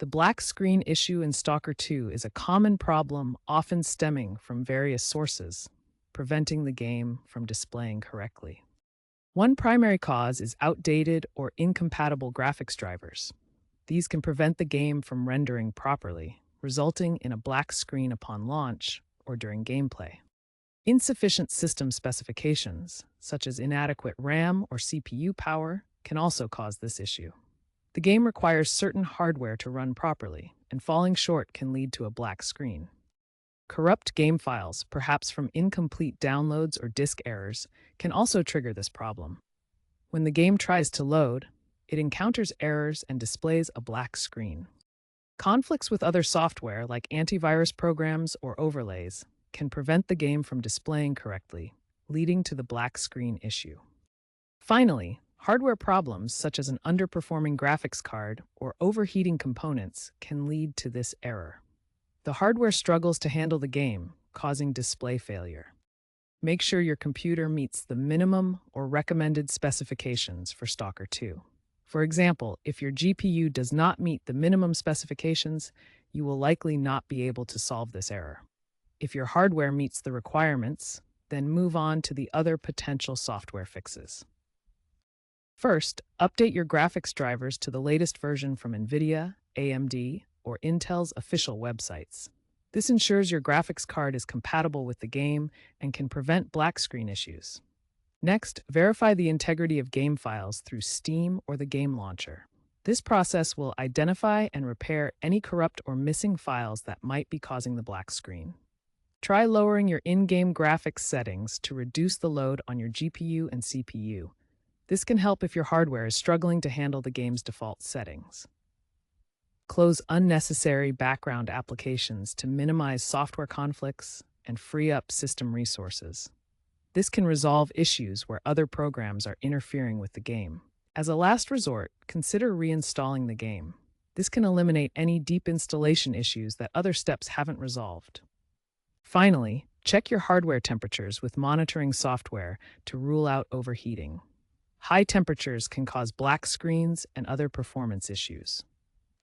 The black screen issue in Stalker 2 is a common problem often stemming from various sources, preventing the game from displaying correctly. One primary cause is outdated or incompatible graphics drivers. These can prevent the game from rendering properly, resulting in a black screen upon launch or during gameplay. Insufficient system specifications, such as inadequate RAM or CPU power, can also cause this issue. The game requires certain hardware to run properly, and falling short can lead to a black screen. Corrupt game files, perhaps from incomplete downloads or disk errors, can also trigger this problem. When the game tries to load, it encounters errors and displays a black screen. Conflicts with other software, like antivirus programs or overlays, can prevent the game from displaying correctly, leading to the black screen issue. Finally, hardware problems such as an underperforming graphics card or overheating components can lead to this error. The hardware struggles to handle the game, causing display failure. Make sure your computer meets the minimum or recommended specifications for Stalker 2. For example, if your GPU does not meet the minimum specifications, you will likely not be able to solve this error. If your hardware meets the requirements, then move on to the other potential software fixes. First, update your graphics drivers to the latest version from NVIDIA, AMD, or Intel's official websites. This ensures your graphics card is compatible with the game and can prevent black screen issues. Next, verify the integrity of game files through Steam or the game launcher. This process will identify and repair any corrupt or missing files that might be causing the black screen. Try lowering your in-game graphics settings to reduce the load on your GPU and CPU. This can help if your hardware is struggling to handle the game's default settings. Close unnecessary background applications to minimize software conflicts and free up system resources. This can resolve issues where other programs are interfering with the game. As a last resort, consider reinstalling the game. This can eliminate any deep installation issues that other steps haven't resolved. Finally, check your hardware temperatures with monitoring software to rule out overheating. High temperatures can cause black screens and other performance issues.